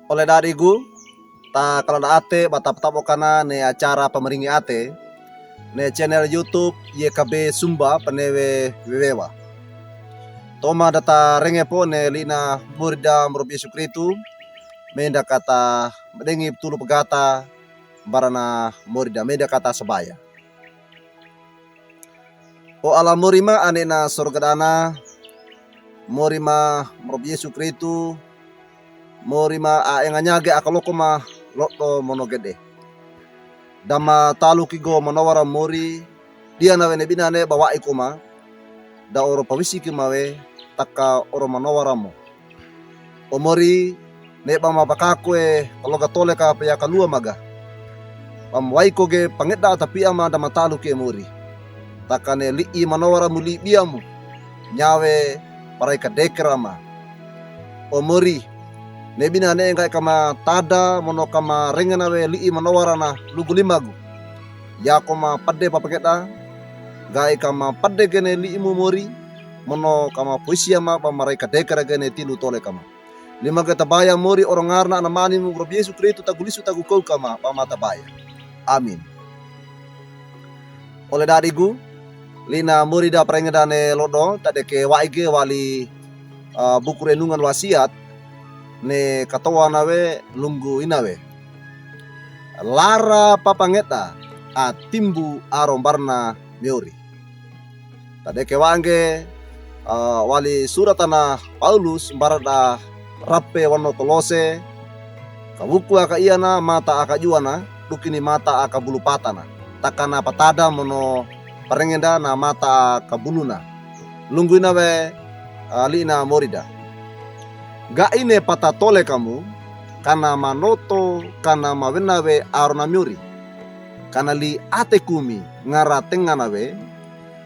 Oleh darigu, ta kalau da ate batap-tap kana ne acara pemeringi ate ne channel YouTube YKB Sumba penewe wewewa. Toma data renge po ne lina murda merupi sukritu menda kata mendengi tulu pegata barana murda menda kata sebaya. O ala murima ane na sorgadana murima merupi sukritu morima a enganyage akaloko ma lotto monogede. Dama talu kigo manawara mori dia nawe ne binane bawa ikuma da oro pawisi kimawe taka oro manawara mo. Omori ne bama bakakwe kaloga tole ka paya kalua maga. Pam waiko ge pangeda tapi ama dama talu ke mori. Taka ne li manawara muli biamu nyawe parai ka dekrama. Omori nebina ne engai kama tada mono kama rengenawe li manowarana lugu limagu ya koma padde papaketa gai kama padde gene li mori mono kama puisia ma pamarai kadekara gene tilu tole kama lima kata baya mori orang ngarna anamani mu Rob Yesu Kristo tagulisu tagukau kama pamata baya amin. Oleh darigu lina mori da prengedane lodo tadeke waige wali buku renungan wasiat ne katoa nawe lunggu inawe lara papangeta a timbu arombarna miori tade kewange wali suratana Paulus barada rappe wano Kolose kabuku aka iana mata aka juana dukini mata aka bulu patana takana patada mono parengenda na mata aka buluna lunggu inawe alina morida ga ine pata tole kamu kana manoto kana mawenawe arona miuri kana li ate kumi ngara tenganawe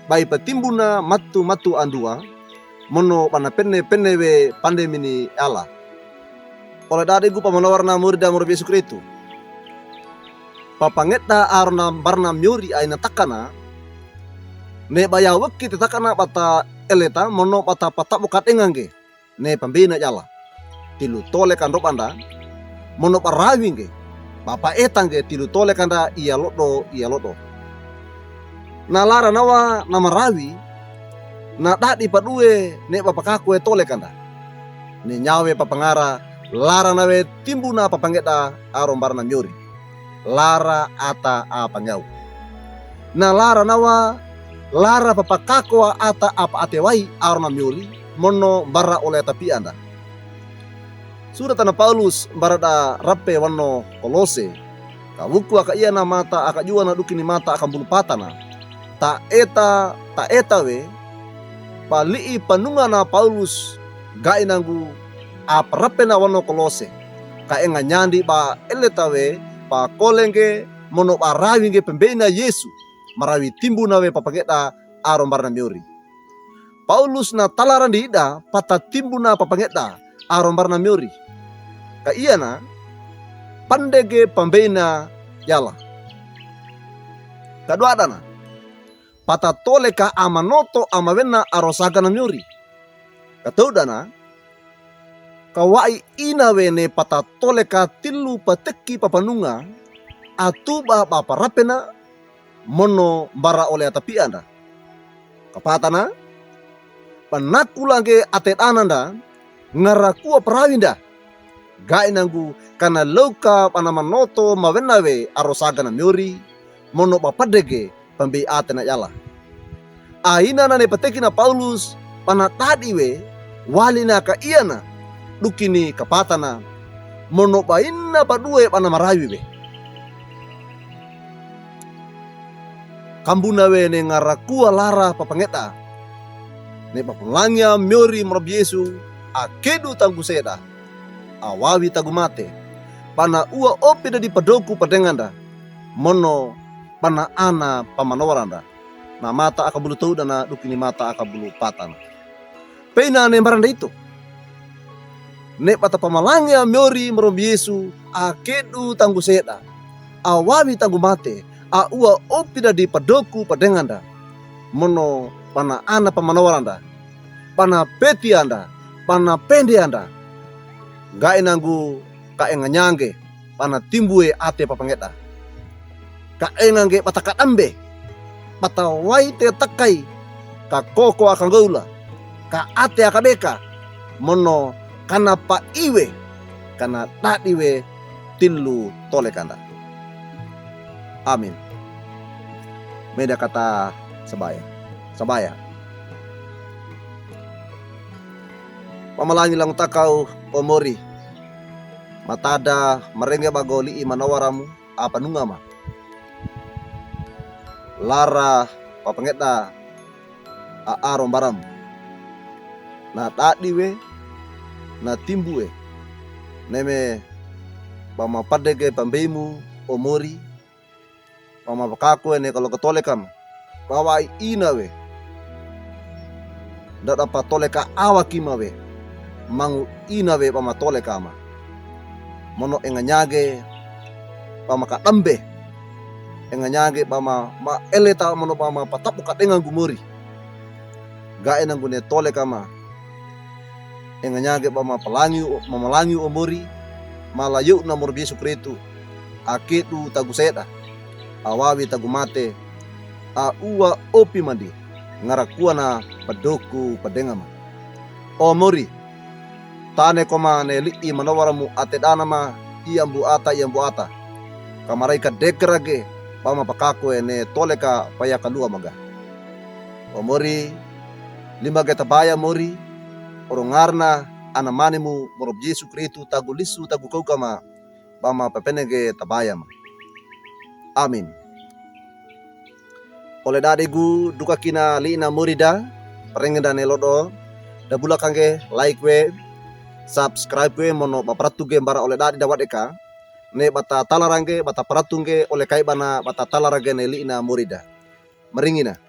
bai petimbuna matu andua mono pana penne we pandemini ala oleh dari gu pamanawarna murida Rob Yesu Kristo papangeta arona barna miuri aina takana ne baya weki takana pata eleta mono pata bukat engange ne pambina jala tilu tole kandop anda mono parawinge papa etange tilu tole kanda iya lodo na lara nawa nama rawi na dadi padue ne papa kakue tole kanda ne nyawe papangara lara nawe timbuna papangeta arombarna nyori lara ata apangau na lara nawa lara papa kakua ata apa atewai arona nyori mono bara oleh tapi anda surat tanah Paulus barada rappe wano Kolose kabuku aka iya na mata aka jua na dukini mata akan bulu patana ta eta we pali panunga na Paulus gai nangu apa rappe na wano Kolose ka enga nyandi ba eletawe pa kolenge mono arawinge pembena Yesu marawi timbu nawe papageta arombarna miuri Paulus na talaran diida pata timbu na papageta arombarna miuri ka iya na pandege pambena yala kadua adana pata tole ka amanoto amawena arosaga na nyuri kataudana kawai inawe ne pata tole ka tilu pateki papanunga atuba paparapena mono bara oleh tapi anda kapatana panakulange atet ananda ngarakua perawinda gai nangu kana lauka panamanoto mawenawe arosaga na miori mono papadege pambi atena yala aina na ne pateki na Paulus panatadiwe walina ka iana dukini kapatana mono paina padue panamarawiwe kambunawe ne ngarakua lara papangeta ne papulangya miori Rob Yesu akedu tanggu seda awawi tagumate pana ua opida di padoku padenganda mono pana ana pamanowaranda na mata aka bulu tau dana dukini mata aka bulu patana pena ne baranda itu ne pata pamalangya miori Rob Yesu akedu tanggu seda awawi tagumate a ua opida di padoku padenganda mono pana ana pamanowaranda pana peti anda pana pende anda gai nangu ka enganyange pana timbue ate papangeta ka engange patakatambe patawai te takai ka koko akangaula ka ate akabeka mono kana pa iwe kana tadiwe tilu tole kanda. Amin. Meda kata sabaya. Pamalangi lang takau omori matada merenge bagoli manawaramu apa nungama lara papangeta aarom baram na tadiwe na timbue neme pama padege pambeimu omori pama pakaku ene kalau ketolekam bawa inawe ndak dapat toleka awakimawe mangu inawe pama tolekama mono enganyage pama katambe enganyage pama ma eleta mono pama patapu katengang gumuri ga enang gune tolekama enganyage pama malangi omori malayu na mor Yesu Kristu aketu tagu seda awawi tagu mate a uwa opi mandi ngarakua na padoku padengama omori tane koma ne li manawaramu ate danama iambu ata kamarai ka dekrage pama pakaku ene toleka paya kalua maga omori lima geta baya mori orongarna anamanimu morob Yesu Kristu tagu lisu tagu kaukama pama pepenege tabayam. Amin. Oleh dadegu duka kina li na murida perengen dane lodo da bula kange like we subscribe we mono bapratu ge bara oleh dadi dawat eka ne bata talarange bata peratunge oleh kai bana bata talarage ne li na murida meringina